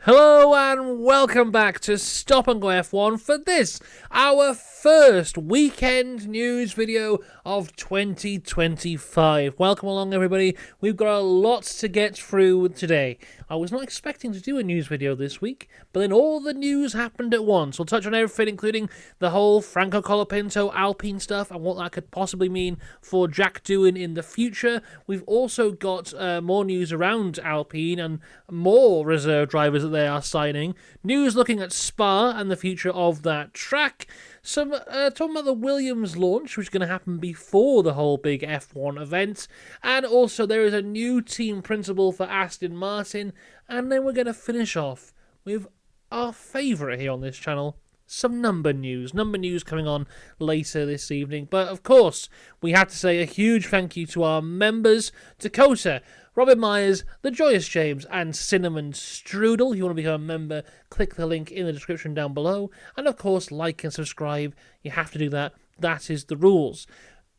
Hello and welcome back to Stop and Go F1 for this, our first weekend news video of 2025. Welcome along everybody, we've got a lot to get through today. I was not expecting to do a news video this week, but then all the news happened at once. We'll touch on everything, including the whole Franco Colapinto Alpine stuff and what that could possibly mean for Jack Doohan in the future. We've also got more news around Alpine and more reserve drivers that they are signing. News looking at Spa and the future of that track. Some talking about the Williams launch, which is going to happen before the whole big F1 event. And also there is a new team principal for Aston Martin. And then we're going to finish off with our favourite here on this channel, some number news. Number news coming on later this evening. But of course, we have to say a huge thank you to our members, Dakota, Robin Myers, The Joyous James, and Cinnamon Strudel. If you want to become a member, click the link in the description down below. And of course, like and subscribe. You have to do that. That is the rules.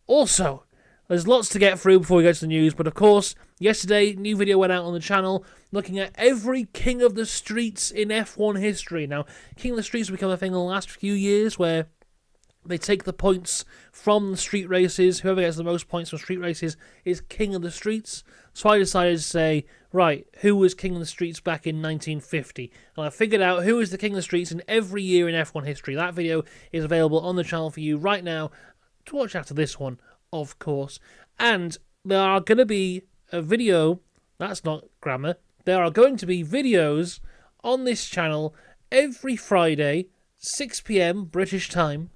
Also, there's lots to get through before we go to the news, but of course, yesterday, new video went out on the channel looking at every King of the Streets in F1 history. Now, King of the Streets has become a thing in the last few years where they take the points from the street races. Whoever gets the most points from street races is King of the Streets. So I decided to say, right, who was King of the Streets back in 1950? And I figured out who is the King of the Streets in every year in F1 history. That video is available on the channel for you right now to watch after this one, of course. And there are going to be a video, that's not grammar, there are going to be videos on this channel every Friday, 6 PM British time,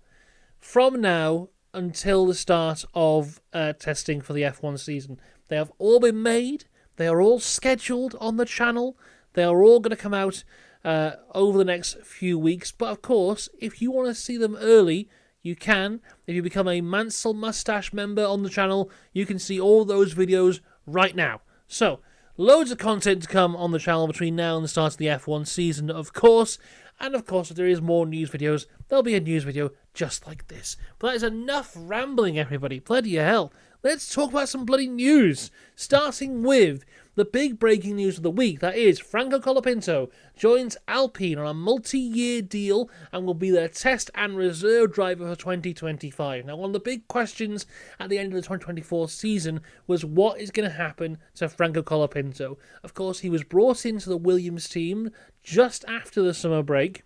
from now until the start of testing for the F1 season. They have all been made, they are all scheduled on the channel, they are all going to come out over the next few weeks. But of course, if you want to see them early, you can. If you become a Mansell Mustache member on the channel, you can see all those videos right now. So, loads of content to come on the channel between now and the start of the F1 season, of course. And of course, if there is more news videos, there'll be a news video just like this. But that is enough rambling, everybody. Bloody hell. Let's talk about some bloody news. Starting with the big breaking news of the week. That is, Franco Colapinto joins Alpine on a multi-year deal and will be their test and reserve driver for 2025. Now, one of the big questions at the end of the 2024 season was what is going to happen to Franco Colapinto. Of course, he was brought into the Williams team just after the summer break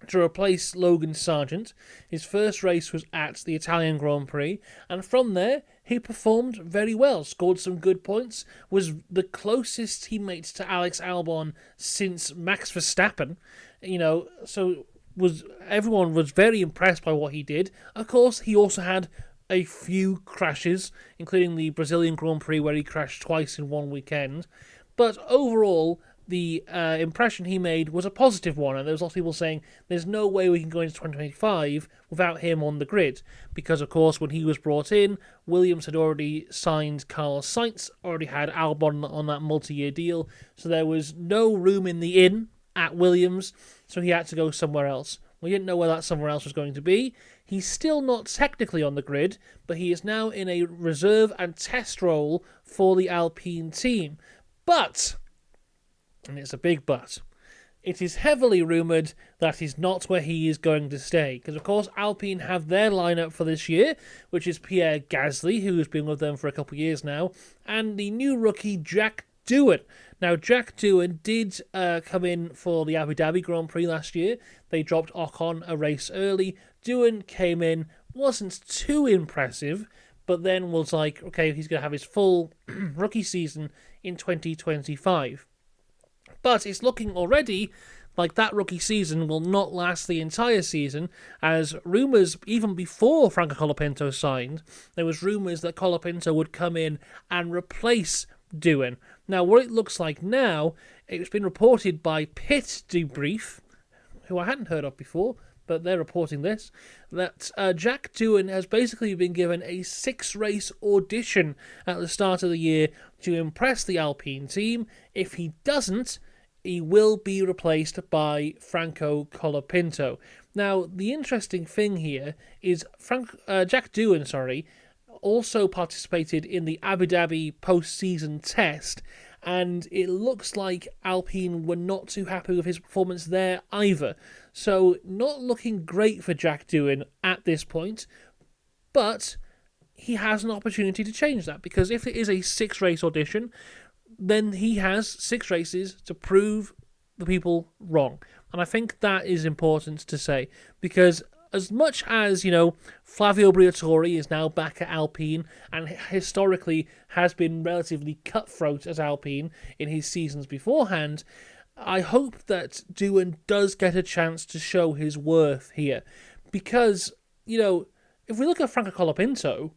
to replace Logan Sargent. His first race was at the Italian Grand Prix, and from there he performed very well, scored some good points, was the closest teammate to Alex Albon since Max Verstappen, so everyone was very impressed by what he did. Of course, he also had a few crashes, including the Brazilian Grand Prix where he crashed twice in one weekend, but overall the impression he made was a positive one, and there was lots of people saying there's no way we can go into 2025 without him on the grid, because of course when he was brought in, Williams had already signed Carlos Sainz, already had Albon on that multi-year deal, so there was no room in the inn at Williams, so he had to go somewhere else. We didn't know where that somewhere else was going to be. He's still not technically on the grid, but he is now in a reserve and test role for the Alpine team. But, and it's a big but, it is heavily rumoured that is not where he is going to stay. Because, of course, Alpine have their lineup for this year, which is Pierre Gasly, who has been with them for a couple of years now, and the new rookie Jack Doohan. Now, Jack Doohan did come in for the Abu Dhabi Grand Prix last year. They dropped Ocon a race early. Doohan came in, wasn't too impressive, but then was like, okay, he's going to have his full rookie season in 2025. But it's looking already like that rookie season will not last the entire season, as rumours, even before Franco Colapinto signed, there was rumours that Colapinto would come in and replace Doohan. Now, what it looks like now, it's been reported by Pit Debrief, who I hadn't heard of before, but they're reporting this, that Jack Doohan has basically been given a 6-race audition at the start of the year to impress the Alpine team. If he doesn't, he will be replaced by Franco Colapinto. Now, the interesting thing here is Jack Doohan, also participated in the Abu Dhabi post-season test, and it looks like Alpine were not too happy with his performance there either. So not looking great for Jack Doohan at this point, but he has an opportunity to change that, because if it is a 6-race audition, then he has 6 races to prove the people wrong. And I think that is important to say, because as much as, Flavio Briatore is now back at Alpine and historically has been relatively cutthroat as Alpine in his seasons beforehand, I hope that Doohan does get a chance to show his worth here. Because, if we look at Franco Colapinto,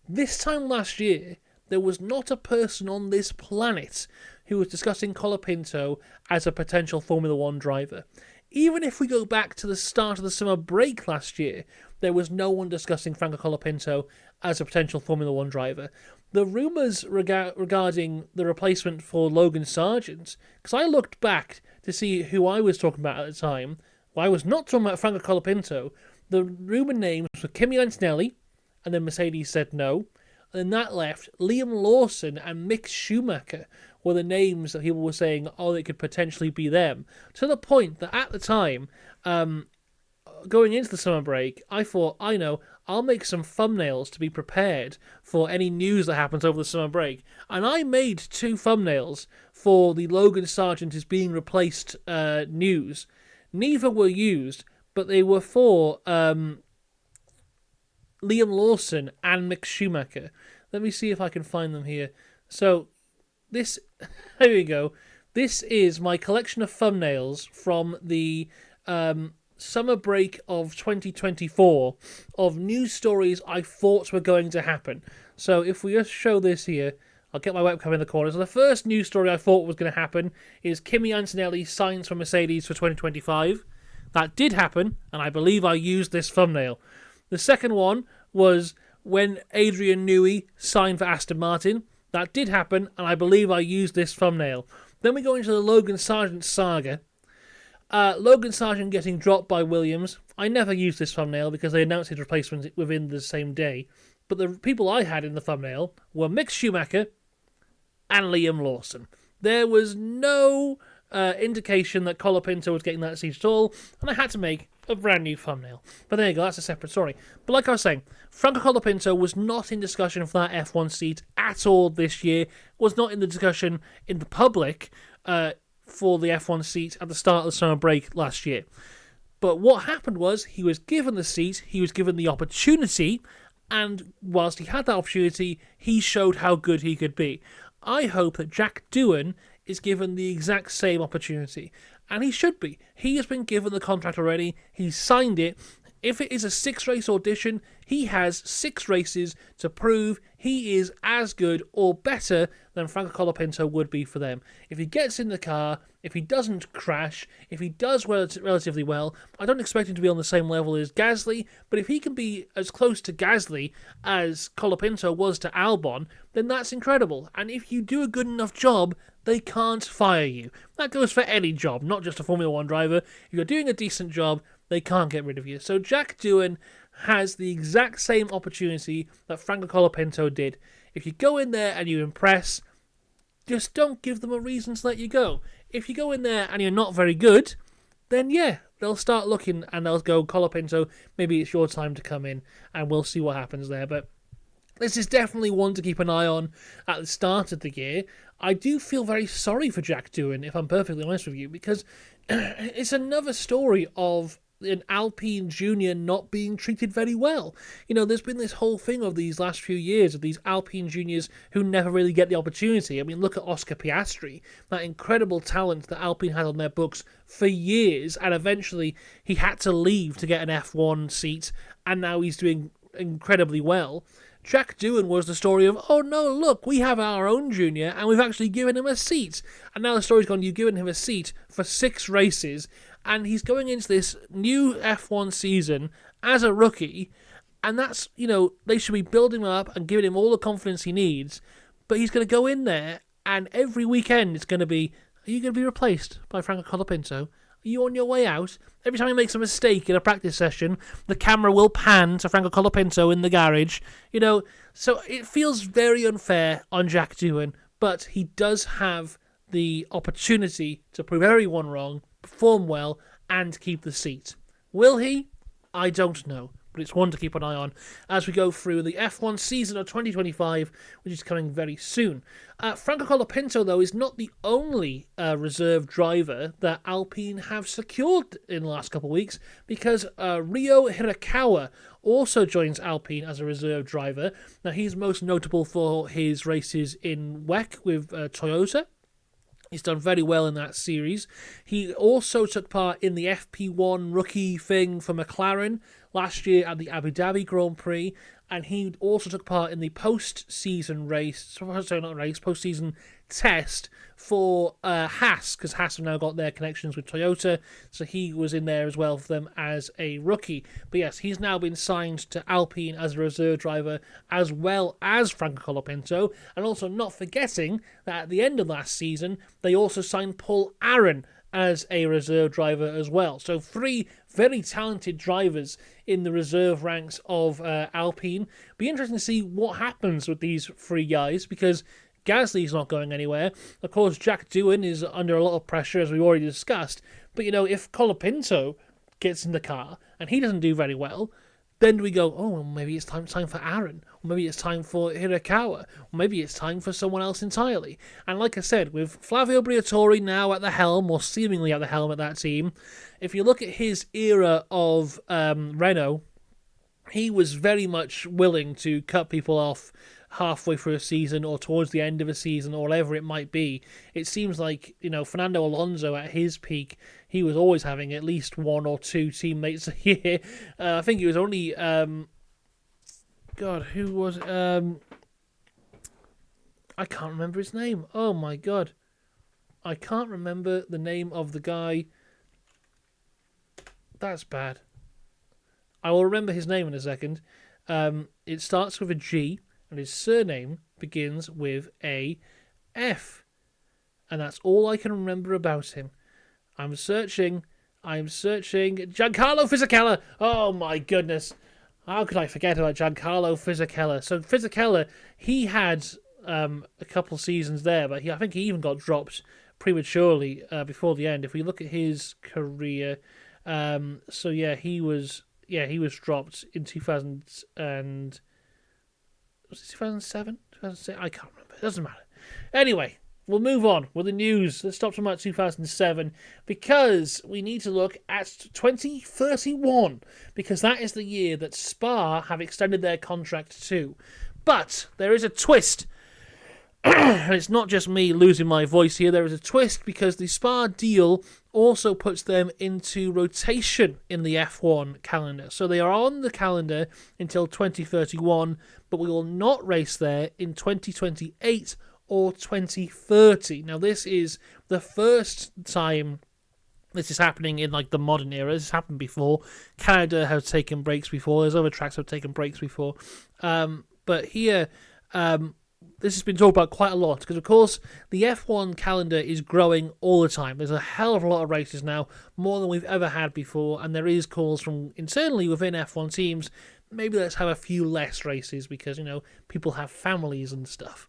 this time last year, there was not a person on this planet who was discussing Colapinto as a potential Formula One driver. Even if we go back to the start of the summer break last year, there was no one discussing Franco Colapinto as a potential Formula One driver. The rumours regarding the replacement for Logan Sargeant, because I looked back to see who I was talking about at the time, I was not talking about Franco Colapinto. The rumour names were Kimi Antonelli, and then Mercedes said no. And then that left Liam Lawson and Mick Schumacher were the names that people were saying, it could potentially be them. To the point that at the time, going into the summer break, I thought, I'll make some thumbnails to be prepared for any news that happens over the summer break. And I made 2 thumbnails for the Logan Sargeant is being replaced news. Neither were used, but they were for Liam Lawson and Mick Schumacher. Let me see if I can find them here. So, here we go. This is my collection of thumbnails from the summer break of 2024 of news stories I thought were going to happen. So, if we just show this here, I'll get my webcam in the corner. So, the first news story I thought was going to happen is Kimi Antonelli signs for Mercedes for 2025. That did happen, and I believe I used this thumbnail. The second one was when Adrian Newey signed for Aston Martin. That did happen, and I believe I used this thumbnail. Then we go into the Logan Sargeant saga. Logan Sargeant getting dropped by Williams. I never used this thumbnail because they announced his replacement within the same day. But the people I had in the thumbnail were Mick Schumacher and Liam Lawson. There was no indication that Colapinto was getting that seat at all, and I had to make a brand new thumbnail. But there you go, that's a separate story. But like I was saying, Franco Colapinto was not in discussion for that F1 seat at all this year, was not in the discussion in the public for the F1 seat at the start of the summer break last year. But what happened was, he was given the seat, he was given the opportunity, and whilst he had that opportunity, he showed how good he could be. I hope that Jack Doohan is given the exact same opportunity. And he should be. He has been given the contract already. He's signed it. If it is a 6-race audition, he has 6 races to prove he is as good or better than Franco Colapinto would be for them. If he gets in the car, if he doesn't crash, if he does relatively well, I don't expect him to be on the same level as Gasly, but if he can be as close to Gasly as Colapinto was to Albon, then that's incredible. And if you do a good enough job, they can't fire you. That goes for any job, not just a Formula 1 driver. If you're doing a decent job, they can't get rid of you. So Jack Doohan has the exact same opportunity that Franco Colapinto did. If you go in there and you impress, just don't give them a reason to let you go. If you go in there and you're not very good, then yeah, they'll start looking and they'll go, Colapinto, maybe it's your time to come in, and we'll see what happens there. But this is definitely one to keep an eye on at the start of the year. I do feel very sorry for Jack Doohan, if I'm perfectly honest with you, because it's another story of an Alpine junior not being treated very well. There's been this whole thing of these last few years of these Alpine juniors who never really get the opportunity. I mean, look at Oscar Piastri, that incredible talent that Alpine had on their books for years, and eventually he had to leave to get an F1 seat, and now he's doing incredibly well. Jack Doohan was the story of, oh no, look, we have our own junior and we've actually given him a seat. And now the story's gone, you've given him a seat for 6 races, and he's going into this new F1 season as a rookie, and that's, they should be building him up and giving him all the confidence he needs, but he's going to go in there, and every weekend it's going to be, are you going to be replaced by Franco Colapinto? Are you on your way out? Every time he makes a mistake in a practice session, the camera will pan to Franco Colapinto in the garage. So it feels very unfair on Jack Doohan, but he does have the opportunity to prove everyone wrong, perform well, and keep the seat. Will he? I don't know, but it's one to keep an eye on as we go through the F1 season of 2025, which is coming very soon. Franco Colapinto, though, is not the only reserve driver that Alpine have secured in the last couple of weeks, because Ryo Hirakawa also joins Alpine as a reserve driver. Now, he's most notable for his races in WEC with Toyota. He's done very well in that series. He also took part in the FP1 rookie thing for McLaren last year at the Abu Dhabi Grand Prix, and he also took part in the post-season test for Haas, because Haas have now got their connections with Toyota, so he was in there as well for them as a rookie. But yes, he's now been signed to Alpine as a reserve driver, as well as Franco Colapinto, and also not forgetting that at the end of last season, they also signed Paul Aron as a reserve driver as well. So 3 very talented drivers in the reserve ranks of Alpine. Be interesting to see what happens with these 3 guys, because Gasly's not going anywhere. Of course, Jack Doohan is under a lot of pressure, as we already discussed. But, if Colapinto gets in the car and he doesn't do very well, then we go, oh, well, maybe it's time for Aaron, or maybe it's time for Hirakawa, or maybe it's time for someone else entirely. And like I said, with Flavio Briatore now at the helm, or seemingly at the helm at that team, if you look at his era of Renault, he was very much willing to cut people off halfway through a season or towards the end of a season or whatever it might be. It seems like, Fernando Alonso at his peak, he was always having at least 1 or 2 teammates a year. I think it was only, who was, I can't remember his name. Oh my God. I can't remember the name of the guy. That's bad. I will remember his name in a second. It starts with a G, and his surname begins with a F. And that's all I can remember about him. I'm searching. Giancarlo Fisichella! Oh my goodness. How could I forget about Giancarlo Fisichella? So Fisichella, he had a couple seasons there, but I think he even got dropped prematurely before the end. If we look at his career, he was dropped in 2000 and... Was it 2007? 2006? I can't remember. It doesn't matter. Anyway, we'll move on with the news. Let's stop talking about 2007, because we need to look at 2031, because that is the year that Spa have extended their contract to. But there is a twist. And it's not just me losing my voice here. There is a twist, because the Spa deal also puts them into rotation in the F1 calendar. So they are on the calendar until 2031, but we will not race there in 2028 or 2030. Now, this is the first time this is happening in the modern era. This has happened before. Canada has taken breaks before. There's other tracks that have taken breaks before. But here... this has been talked about quite a lot, because of course the F1 calendar is growing all the time. There's a hell of a lot of races now, more than we've ever had before, and there is calls from internally within F1 teams, maybe let's have a few less races, because people have families and stuff.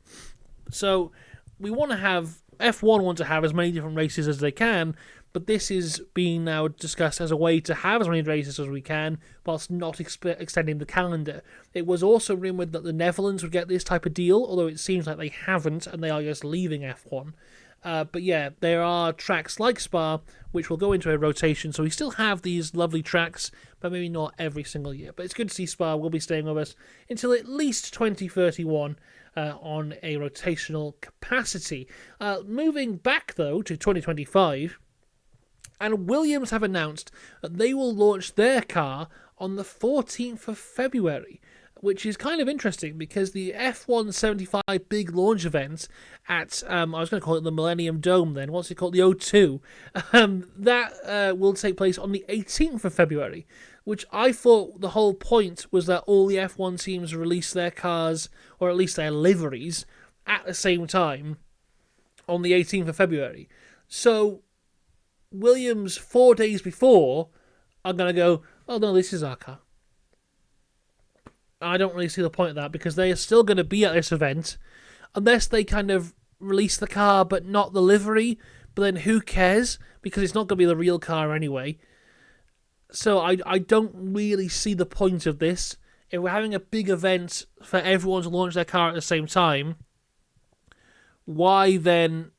So we want to have F1 want to have as many different races as they can, but this is being now discussed as a way to have as many races as we can, whilst not extending the calendar. It was also rumoured that the Netherlands would get this type of deal, although it seems like they haven't, and they are just leaving F1. But yeah, there are tracks like Spa, which will go into a rotation, so we still have these lovely tracks, but maybe not every single year. But it's good to see Spa will be staying with us until at least 2031, on a rotational capacity. Moving back, though, to 2025... and Williams have announced that they will launch their car on the 14th of February, which is kind of interesting, because the F1 75 big launch event at, I was going to call it the Millennium Dome then, what's it called, the O2, that will take place on the 18th of February, which I thought the whole point was that all the F1 teams release their cars, or at least their liveries, at the same time on the 18th of February. So Williams, 4 days before, are going to go, oh no, this is our car. I don't really see the point of that, because they are still going to be at this event, unless they kind of release the car but not the livery, but then who cares? Because it's not going to be the real car anyway. So I don't really see the point of this. If we're having a big event for everyone to launch their car at the same time, why then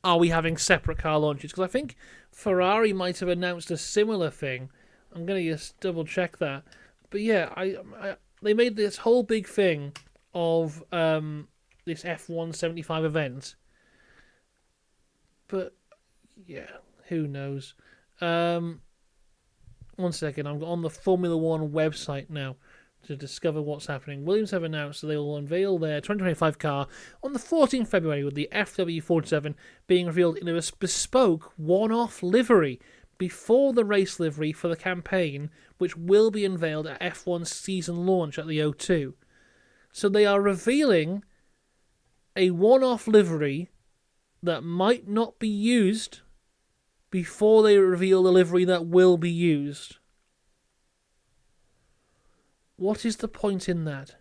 are we having separate car launches? Because I think Ferrari might have announced a similar thing. I'm going to just double check that. But yeah, they made this whole big thing of this F1 75 event. But yeah, who knows? One second, I'm on the Formula One website now to discover what's happening. Williams have announced that they will unveil their 2025 car on the 14th February, with the FW47 being revealed in a bespoke one-off livery before the race livery for the campaign, which will be unveiled at F1's season launch at the O2. So they are revealing a one-off livery that might not be used before they reveal the livery that will be used. What is the point in that?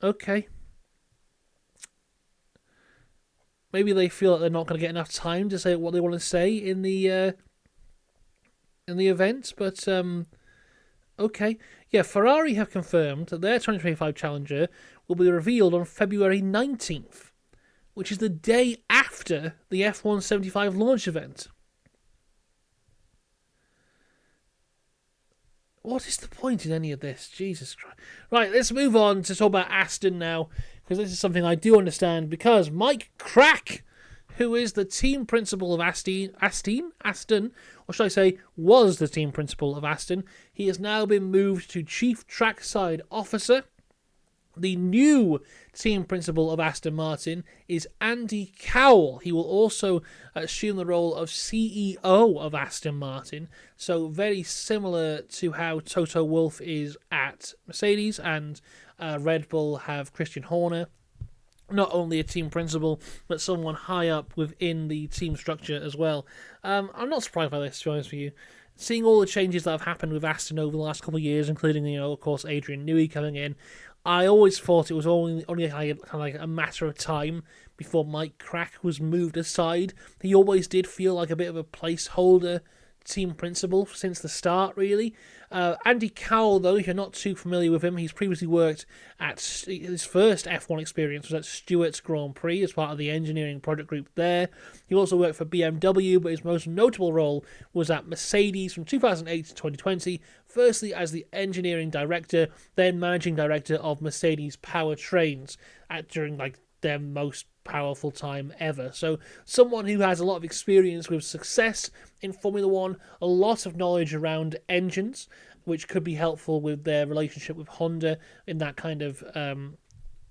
Okay. Maybe they feel that they're not going to get enough time to say what they want to say in the event, but okay. Yeah, Ferrari have confirmed that their 2025 Challenger will be revealed on February 19th, which is the day after the F1 75 launch event. What is the point in any of this? Jesus Christ. Right, let's move on to talk about Aston now, because this is something I do understand, because Mike Crack, who is the team principal of Aston, or should I say, was the team principal of Aston, he has now been moved to Chief Trackside Officer. The new team principal of Aston Martin is Andy Cowell. He will also assume the role of CEO of Aston Martin. So very similar to how Toto Wolff is at Mercedes, and Red Bull have Christian Horner. Not only a team principal, but someone high up within the team structure as well. I'm not surprised by this, to be honest with you. Seeing all the changes that have happened with Aston over the last couple of years, including, of course, Adrian Newey coming in, I always thought it was only kind of like a matter of time before Mike Crack was moved aside. He always did feel like a bit of a placeholder team principal since the start, really. Andy Cowell, though, if you're not too familiar with him, he's previously worked at his first F1 experience was at Stewart's Grand Prix as part of the engineering project group there. He also worked for BMW, but his most notable role was at Mercedes from 2008 to 2020, firstly as the engineering director, then managing director of Mercedes Powertrains during their most powerful time ever. So someone who has a lot of experience with success in Formula One, a lot of knowledge around engines, which could be helpful with their relationship with Honda in that kind of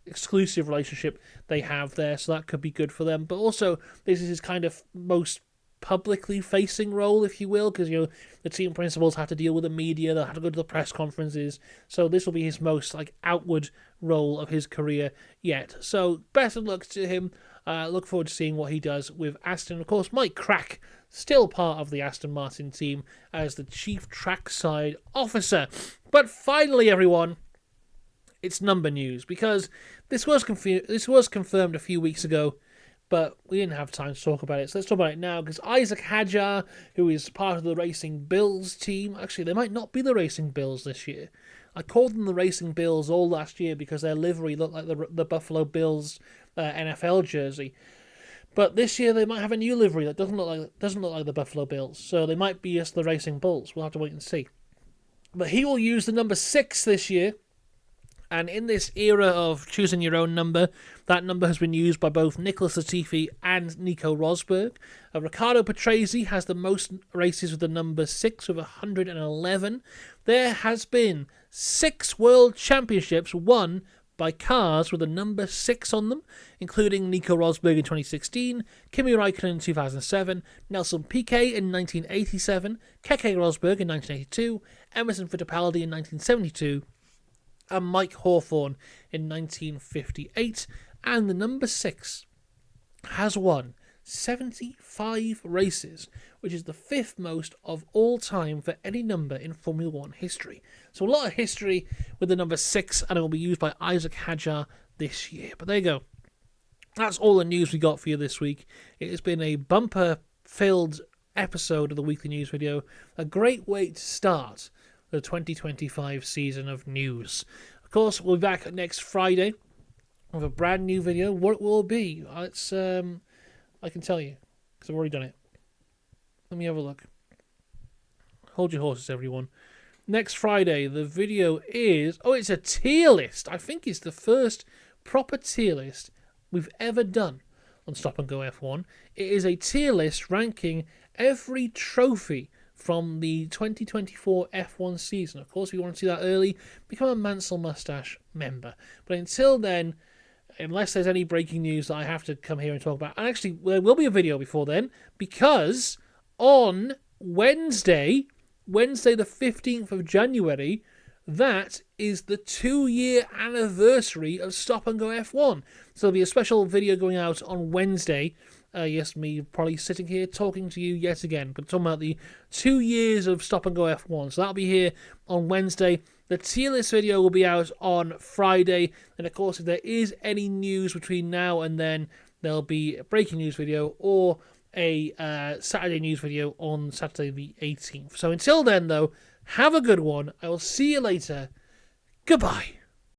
exclusive relationship they have there. So that could be good for them. But also, this is his kind of most publicly facing role, if you will, because the team principals have to deal with the media, they'll have to go to the press conferences, so this will be his most outward role of his career yet. So best of luck to him. Look forward to seeing what he does with Aston. Of course, Mike Crack still part of the Aston Martin team as the Chief Trackside Officer. But finally, everyone, it's number news, because this was confirmed a few weeks ago, but we didn't have time to talk about it, so let's talk about it now, because Isaac Hadjar, who is part of the Racing Bills team, actually, they might not be the Racing Bills this year. I called them the Racing Bills all last year because their livery looked like the Buffalo Bills NFL jersey. But this year they might have a new livery that doesn't look like the Buffalo Bills, so they might be just the Racing Bulls. We'll have to wait and see. But he will use the number 6 this year. And in this era of choosing your own number, that number has been used by both Nicholas Latifi and Nico Rosberg. Riccardo Patrese has the most races with the number 6 with 111. There has been 6 world championships won by cars with the number 6 on them, including Nico Rosberg in 2016, Kimi Räikkönen in 2007, Nelson Piquet in 1987, Keke Rosberg in 1982, Emerson Fittipaldi in 1972, and Mike Hawthorne in 1958, and the number 6 has won 75 races, which is the 5th most of all time for any number in Formula 1 history. So a lot of history with the number 6, and it will be used by Isaac Hadjar this year. But there you go. That's all the news we got for you this week. It has been a bumper-filled episode of the weekly news video. A great way to start the 2025 season of news. Of course, we'll be back next Friday with a brand new video. What it will be, I can tell you, because I've already done it. Let me have a look. Hold your horses, everyone. Next Friday, the video is... Oh, it's a tier list. I think it's the first proper tier list we've ever done on Stop and Go F1. It is a tier list ranking every trophy from the 2024 F1 season. Of course, if you want to see that early, become a Mansell Mustache member. But until then, unless there's any breaking news that I have to come here and talk about, and actually, there will be a video before then, because on Wednesday the 15th of January, that is the 2-year anniversary of Stop and Go F1. So there'll be a special video going out on Wednesday. Yes, me probably sitting here talking to you yet again, but talking about the 2 years of Stop and Go F1. So that'll be here on Wednesday. The tier list video will be out on Friday. And of course, if there is any news between now and then, there'll be a breaking news video or a Saturday news video on Saturday the 18th. So until then, though, have a good one. I will see you later. Goodbye.